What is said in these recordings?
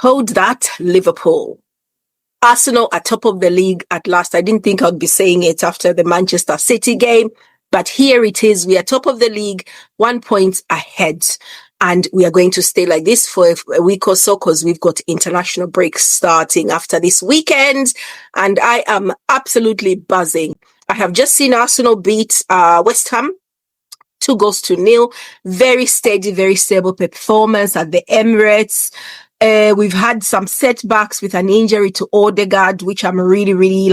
Hold that, Liverpool. Arsenal are top of the league at last. I didn't think I'd be saying it after the Manchester City game, but here it is. We are top of the league, 1 point ahead. And we are going to stay like this for a week or so because we've got international breaks starting after this weekend. And I am absolutely buzzing. I have just seen Arsenal beat West Ham 2-0. Very steady, very stable performance at the Emirates. We've had some setbacks with an injury to Odegaard, which I'm really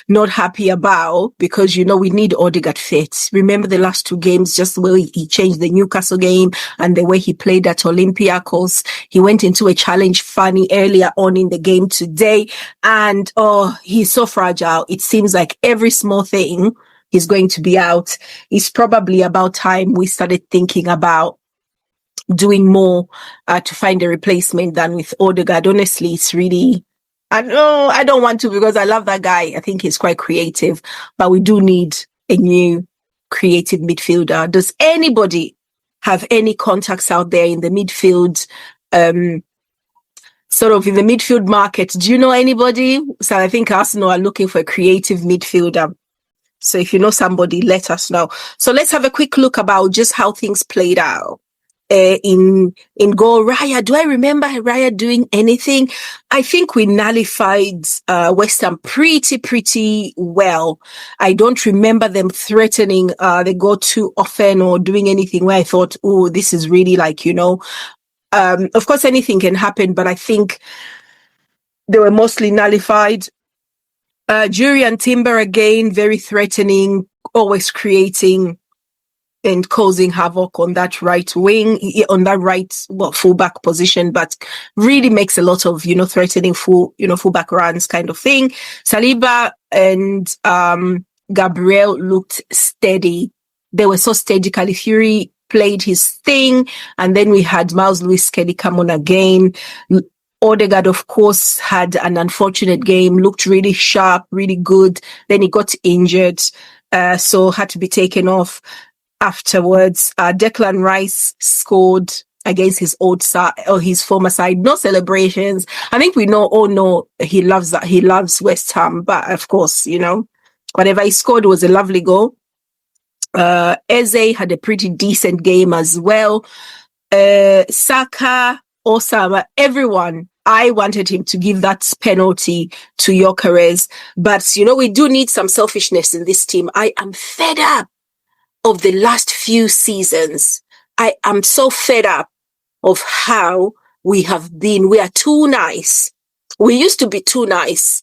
not happy about because, we need Odegaard fit. Remember the last 2 games, just the way he changed the Newcastle game and the way he played at Olympiacos. He went into a challenge funny earlier on in the game today. And, he's so fragile. It seems like every small thing he's going to be out. It's probably about time we started thinking about doing more to find a replacement than with Odegaard. Honestly, it's really, I don't want to because I love that guy. I think he's quite creative, but we do need a new creative midfielder. Does anybody have any contacts out there in the midfield, sort of in the midfield market? Do you know anybody? So I think Arsenal are looking for a creative midfielder. So if you know somebody, let us know. So let's have a quick look about just how things played out. In goal, Raya. Do I remember Raya doing anything? I think we nullified West Ham pretty well. I don't remember them threatening the goal too often or doing anything where I thought, oh, this is really of course anything can happen, but I think they were mostly nullified. Jury and Timber again, very threatening, always creating and causing havoc on that right wing, on that fullback position, but really makes a lot of, threatening fullback runs kind of thing. Saliba and Gabriel looked steady. They were so steady. Calafiori played his thing, and then we had Miles Lewis-Kelly come on again. Odegaard, of course, had an unfortunate game, looked really sharp, really good. Then he got injured, so had to be taken off. Afterwards, Declan Rice scored against his old side or his former side. No celebrations. I think we all know he loves that. He loves West Ham, but of course, whatever he scored was a lovely goal. Eze had a pretty decent game as well. Saka, Osama, everyone. I wanted him to give that penalty to Gyökeres, but we do need some selfishness in this team. I am fed up of the last few seasons. I am so fed up of how we have been. We are too nice. We used to be too nice.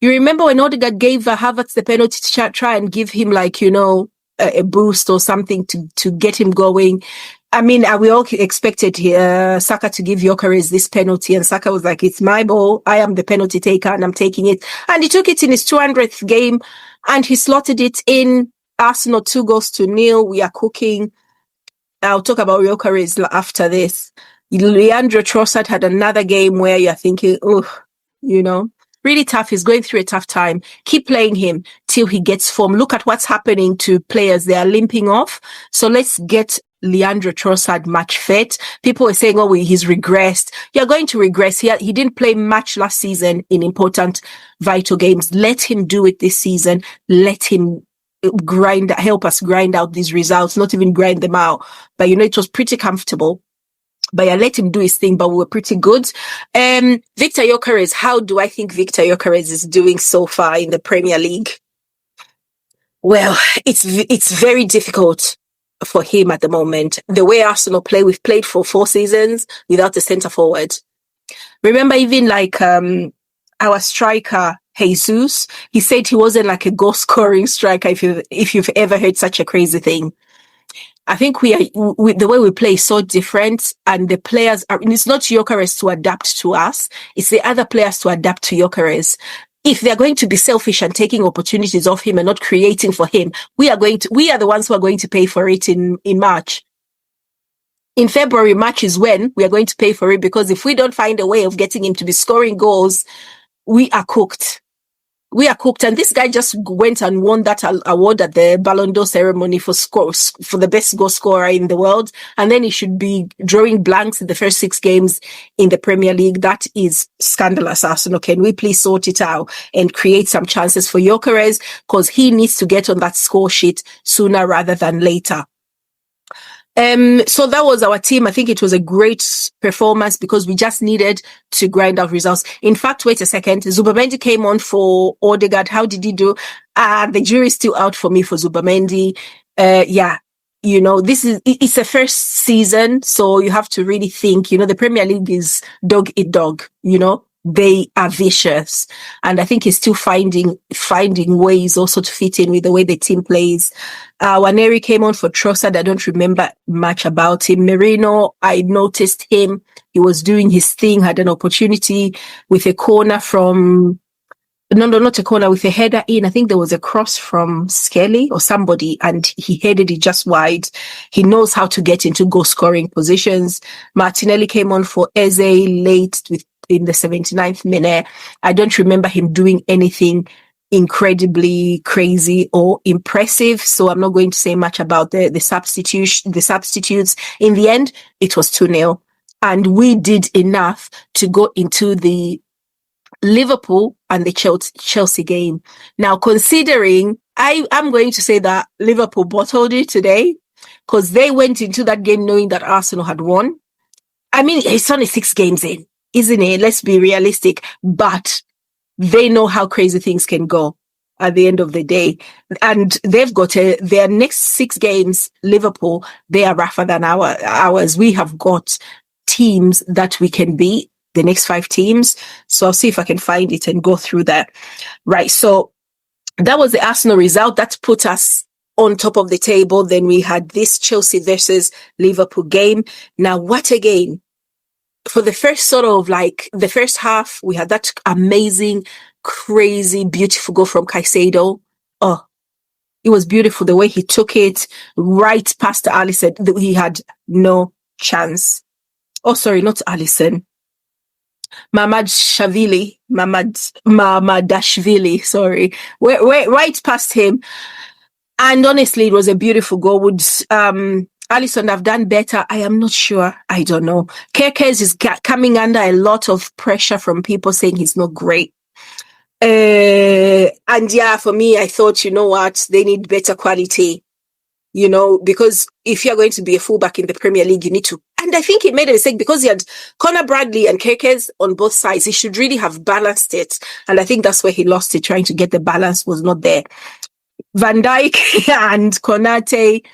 You remember when Odegaard gave Havertz the penalty to try and give him a boost or something to get him going. I mean, we all expected Saka to give Gyökeres this penalty, and Saka was like, it's my ball. I am the penalty taker and I'm taking it. And he took it in his 200th game and he slotted it in. Arsenal 2-0. We are cooking. I'll talk about Gyökeres after this. Leandro Trossard had another game where you're thinking, really tough. He's going through a tough time. Keep playing him till he gets form. Look at what's happening to players. They are limping off. So let's get Leandro Trossard match fit. People were saying, he's regressed. You're going to regress. He didn't play much last season in important, vital games. Let him do it this season. Let him help us grind out these results, not even grind them out. But it was pretty comfortable. But yeah, let him do his thing, but we were pretty good. Victor Gyökeres, how do I think Victor Gyökeres is doing so far in the Premier League? Well, it's very difficult for him at the moment. The way Arsenal play, we've played for 4 seasons without a centre forward. Remember, even our striker, Jesus, he said he wasn't like a goal scoring striker if you've ever heard such a crazy thing. I think the way we play is so different, and the players it's not Gyökeres to adapt to us, it's the other players to adapt to Gyökeres. If they're going to be selfish and taking opportunities off him and not creating for him, we are the ones who are going to pay for it in March. In February, March is when we are going to pay for it, because if we don't find a way of getting him to be scoring goals, we are cooked. We are cooked. And this guy just went and won that award at the Ballon d'Or ceremony for the best goal scorer in the world. And then he should be drawing blanks in the first 6 games in the Premier League. That is scandalous, Arsenal. Can we please sort it out and create some chances for Gyökeres? Because he needs to get on that score sheet sooner rather than later. So that was our team. I think it was a great performance because we just needed to grind out results. In fact, wait a second. Zubamendi came on for Odegaard. How did he do? The jury's still out for me for Zubamendi. Yeah. It's a first season, so you have to really think, the Premier League is dog eat dog, they are vicious. And I think he's still finding ways also to fit in with the way the team plays. Waneri came on for Trossard. I don't remember much about him. Merino, I noticed him. He was doing his thing, had an opportunity with a corner from... No, not a corner, with a header in. I think there was a cross from Skelly or somebody, and he headed it just wide. He knows how to get into goal-scoring positions. Martinelli came on for Eze late in the 79th minute. I don't remember him doing anything incredibly crazy or impressive, so I'm not going to say much about the substitutes. In the end, it was 2-0, and we did enough to go into the Liverpool and the Chelsea game. Now, considering, I'm going to say that Liverpool bottled it today because they went into that game knowing that Arsenal had won. I mean, it's only 6 games in, isn't it? Let's be realistic. But they know how crazy things can go at the end of the day. And they've got their next 6 games, Liverpool, they are rougher than ours. We have got teams that we can beat, the next 5 teams. So I'll see if I can find it and go through that. Right. So that was the Arsenal result. That put us on top of the table. Then we had this Chelsea versus Liverpool game. Now, what a game. For the first the first half, we had that amazing, crazy, beautiful goal from Caicedo. Oh, it was beautiful. The way he took it right past Alisson. He had no chance. Oh, sorry, not Alisson. Mamadashvili, sorry. Right past him. And honestly, it was a beautiful goal. Would Alisson have done better? I am not sure. I don't know. Kerkez is coming under a lot of pressure from people saying he's not great. And yeah, for me, I thought, you know what? They need better quality. Because if you're going to be a fullback in the Premier League, you need to. And I think he made a mistake because he had Conor Bradley and Kerkez on both sides. He should really have balanced it. And I think that's where he lost it. Trying to get the balance was not there. Van Dijk and Konate.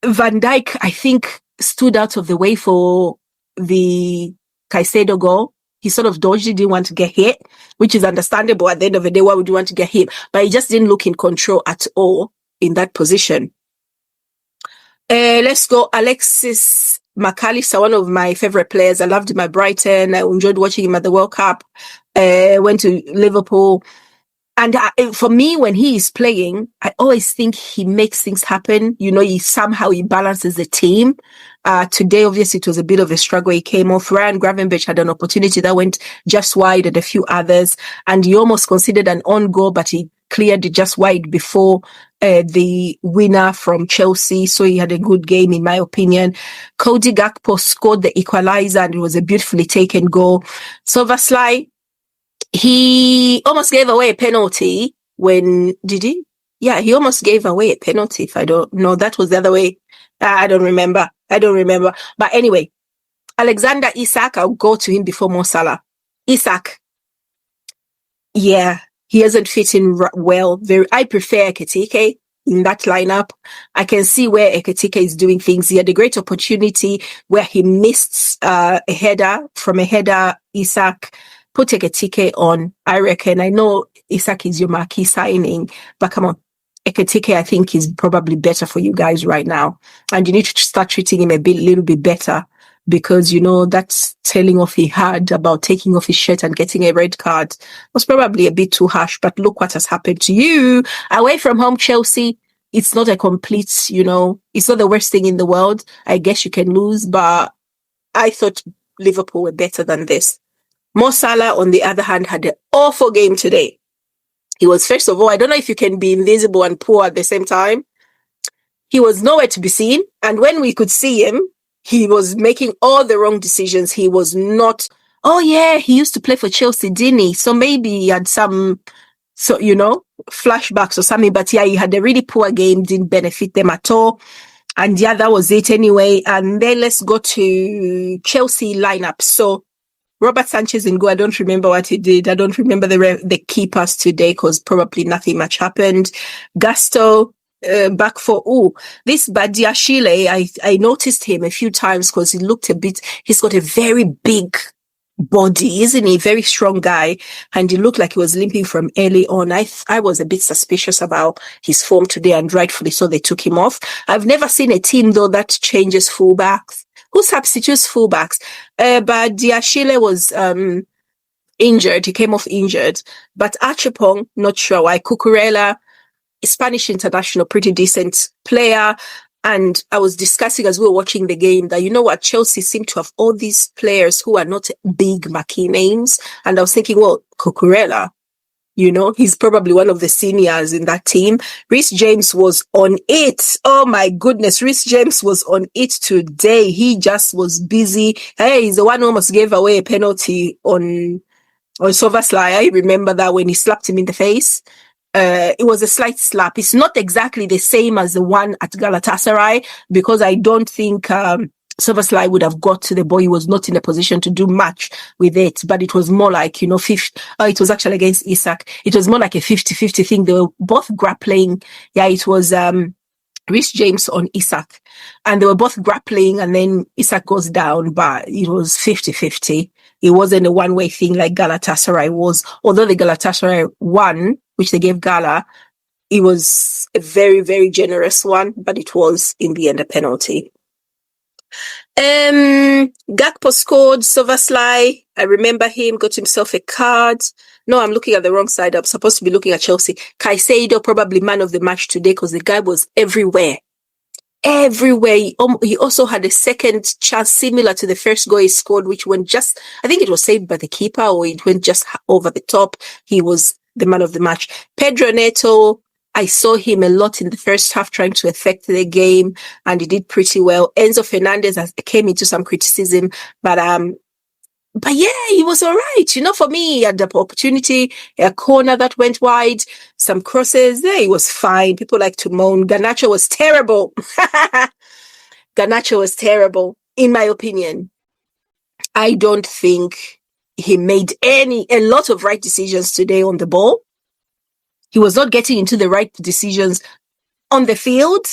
Van Dijk, I think, stood out of the way for the Caicedo goal. He sort of dodged it, didn't want to get hit, which is understandable. At the end of the day, why would you want to get hit? But he just didn't look in control at all in that position. Let's go. Alexis McAllister, one of my favorite players. I loved him at Brighton. I enjoyed watching him at the World Cup. Went to Liverpool. And for me, when he is playing, I always think he makes things happen. He balances the team. Today, obviously, it was a bit of a struggle. He came off. Ryan Gravenberch had an opportunity that went just wide and a few others. And he almost considered an on goal, but he cleared it just wide before the winner from Chelsea. So he had a good game, in my opinion. Cody Gakpo scored the equalizer, and it was a beautifully taken goal. Szoboszlai, he almost gave away a penalty did he? Yeah, he almost gave away a penalty. If I don't know, that was the other way. I don't remember. But anyway, Alexander Isak, I'll go to him before Mo Salah. Isak. Yeah, he hasn't fit in well. I prefer Ekitike in that lineup. I can see where Ekitike is doing things. He had a great opportunity where he missed a header. Isak put Ekitike on, I reckon. I know Isak is your marquee signing, but come on. Ekitike, I think, is probably better for you guys right now. And you need to start treating him little bit better because, that's telling off he had about taking off his shirt and getting a red card was probably a bit too harsh. But look what has happened to you. Away from home, Chelsea, it's not a complete, it's not the worst thing in the world. I guess you can lose, but I thought Liverpool were better than this. Mo Salah, on the other hand, had an awful game today. He was, first of all, I don't know if you can be invisible and poor at the same time. He was nowhere to be seen. And when we could see him, he was making all the wrong decisions. He was not, oh yeah, he used to play for Chelsea, didn't he? So maybe he had some, so, flashbacks or something. But yeah, he had a really poor game, didn't benefit them at all. And yeah, that was it anyway. And then let's go to Chelsea lineup. So Robert Sanchez in goal. I don't remember what he did. I don't remember the keepers today because probably nothing much happened. Gusto back for this Badiashile. I noticed him a few times because he looked he's got a very big body, isn't he? Very strong guy, and he looked like he was limping from early on. I was a bit suspicious about his form today, and rightfully so. They took him off. I've never seen a team though that changes fullbacks. Who substitutes fullbacks? But Diashile was injured. He came off injured. But Achapong, not sure why. Cucurella, Spanish international, pretty decent player. And I was discussing as we were watching the game that, you know what, Chelsea seem to have all these players who are not big marquee names. And I was thinking, well, Cucurella, he's probably one of the seniors in that team. Reece James was on it. Oh my goodness. Reece James was on it today. He just was busy. Hey, he's the one who almost gave away a penalty on Szoboszlai. I remember that when he slapped him in the face. It was a slight slap. It's not exactly the same as the one at Galatasaray because I don't think, Szoboszlai would have got to the ball. He was not in a position to do much with it, but it was more like, it was actually against Isak. It was more like a 50-50 thing. They were both grappling. Yeah, it was, Reece James on Isak, and they were both grappling, and then Isak goes down, but it was 50-50. It wasn't a one-way thing like Galatasaray was, although the Galatasaray won, which they gave Gala, it was a very, very generous one, but it was in the end a penalty. Gakpo scored. Szoboszlai, I remember him, got himself a card. No, I'm looking at the wrong side. I'm supposed to be looking at Chelsea. Caicedo, probably man of the match today because the guy was everywhere. Everywhere. He also had a second chance similar to the first goal he scored, which went I think it was saved by the keeper or it went just over the top. He was the man of the match. Pedro Neto, I saw him a lot in the first half trying to affect the game, and he did pretty well. Enzo Fernandez came into some criticism, but yeah, he was all right. For me, he had the opportunity, a corner that went wide, some crosses. Yeah, he was fine. People like to moan. Garnacho was terrible. Garnacho was terrible, in my opinion. I don't think he made a lot of right decisions today on the ball. He was not getting into the right decisions on the field.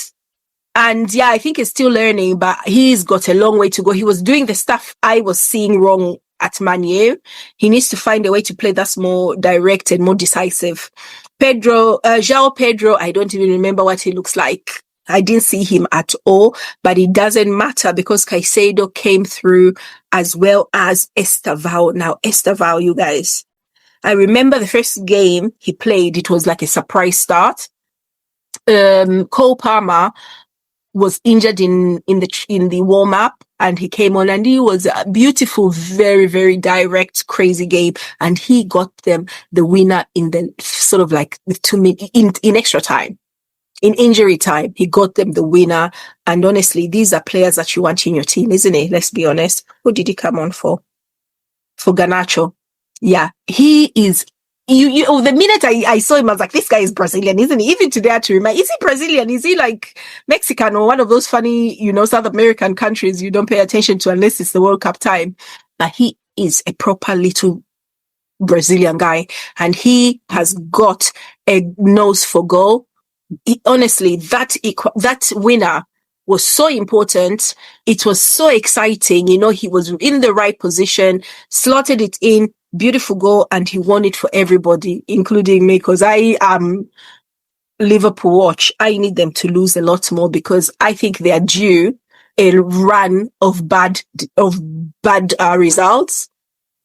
And yeah, I think he's still learning, but he's got a long way to go. He was doing the stuff I was seeing wrong at Man U. He needs to find a way to play that's more direct and more decisive. João Pedro, I don't even remember what he looks like. I didn't see him at all, but it doesn't matter because Caicedo came through as well as Estevao. Now, Estevao, you guys, I remember the first game he played, it was like a surprise start. Cole Palmer was injured in the warm-up and he came on and he was a beautiful, very, very direct, crazy game. And he got them the winner in the sort of like with 2 minutes in extra time. In injury time, he got them the winner. And honestly, these are players that you want in your team, isn't it? Let's be honest. Who did he come on for? For Garnacho. Yeah, he is. The minute I saw him, I was like, this guy is Brazilian, isn't he? Even today, I had to remind, is he Brazilian? Is he like Mexican or one of those funny, South American countries you don't pay attention to unless it's the World Cup time? But he is a proper little Brazilian guy, and he has got a nose for goal. Honestly, that winner was so important. It was so exciting. He was in the right position, slotted it in. Beautiful goal, and he won it for everybody, including me, because I am Liverpool watch. I need them to lose a lot more because I think they are due a run of bad results.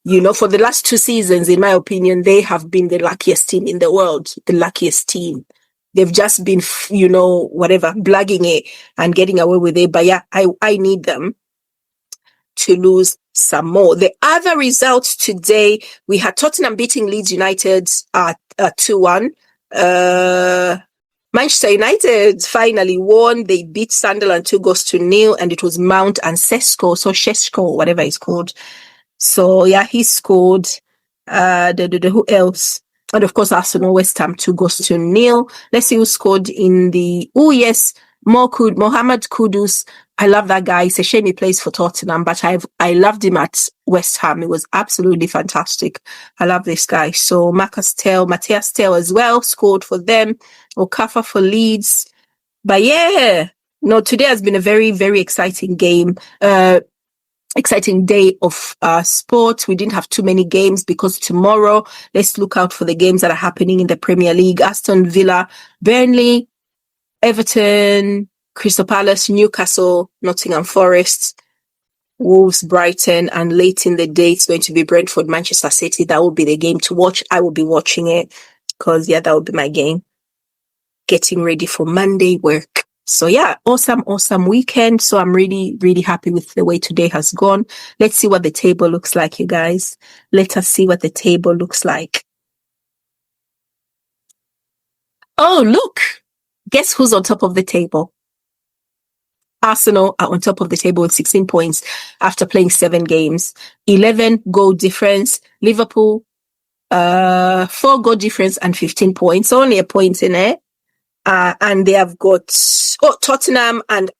For the last 2 seasons, in my opinion, they have been the luckiest team in the world, the luckiest team. They've just been, blagging it and getting away with it. But yeah, I need them to lose some more. The other results today, we had Tottenham beating Leeds United at 2-1. Manchester United finally won. They beat Sunderland 2-0, and it was Mount and Sesko, whatever it's called. So yeah, he scored. Who else? And of course, Arsenal West Ham 2-0. Let's see who scored in the. Oh yes, Mohammed Kudus. I love that guy. It's a shame he plays for Tottenham, but I loved him at West Ham. It was absolutely fantastic. I love this guy. So Mathys Tel as well scored for them. Okafor for Leeds. But yeah, no, today has been a very, very exciting game. Exciting day of sport. We didn't have too many games because tomorrow, let's look out for the games that are happening in the Premier League. Aston Villa, Burnley, Everton, Crystal Palace, Newcastle, Nottingham Forest, Wolves, Brighton, and late in the day, it's going to be Brentford, Manchester City. That will be the game to watch. I will be watching it because, yeah, that will be my game. Getting ready for Monday work. So, yeah, awesome weekend. So I'm really, really happy with the way today has gone. Let's see what the table looks like, you guys. Let us see what the table looks like. Oh, look. Guess who's on top of the table? Arsenal are on top of the table with 16 points after playing 7 games. 11 goal difference. Liverpool, 4 goal difference and 15 points. Only a point in it. And they have got Tottenham and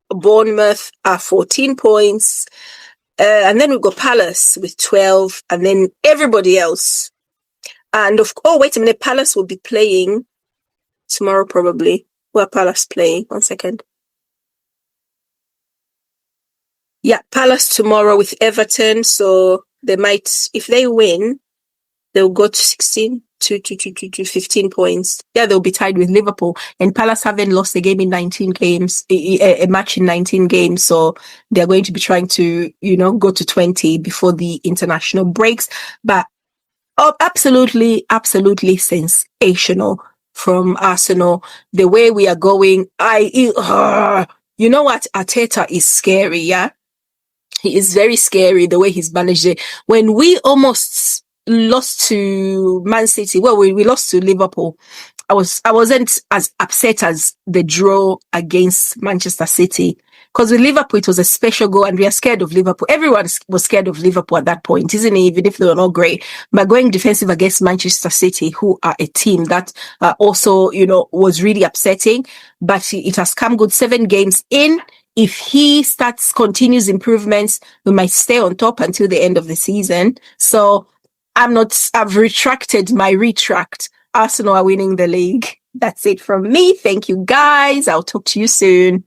Bournemouth are 14 points. And then we've got Palace with 12. And then everybody else. And wait a minute. Palace will be playing tomorrow probably. Who are Palace playing? 1 second. Yeah, Palace tomorrow with Everton. So they might, if they win, they'll go to 16 to 15 points. Yeah, they'll be tied with Liverpool. And Palace haven't lost a game in 19 games, a match in 19 games. So they're going to be trying to, go to 20 before the international breaks. But absolutely sensational from Arsenal. The way we are going, you know what? Arteta is scary, yeah? He is very scary the way he's managed it. When we almost lost to Man City, well, we lost to Liverpool, I wasn't as upset as the draw against Manchester City. Because with Liverpool, it was a special goal and we are scared of Liverpool. Everyone was scared of Liverpool at that point, isn't it? Even if they were not great. But going defensive against Manchester City, who are a team that also, was really upsetting. But it has come good. 7 games in. If he continues improvements, we might stay on top until the end of the season. So I've retracted my retract. Arsenal are winning the league. That's it from me. Thank you guys. I'll talk to you soon.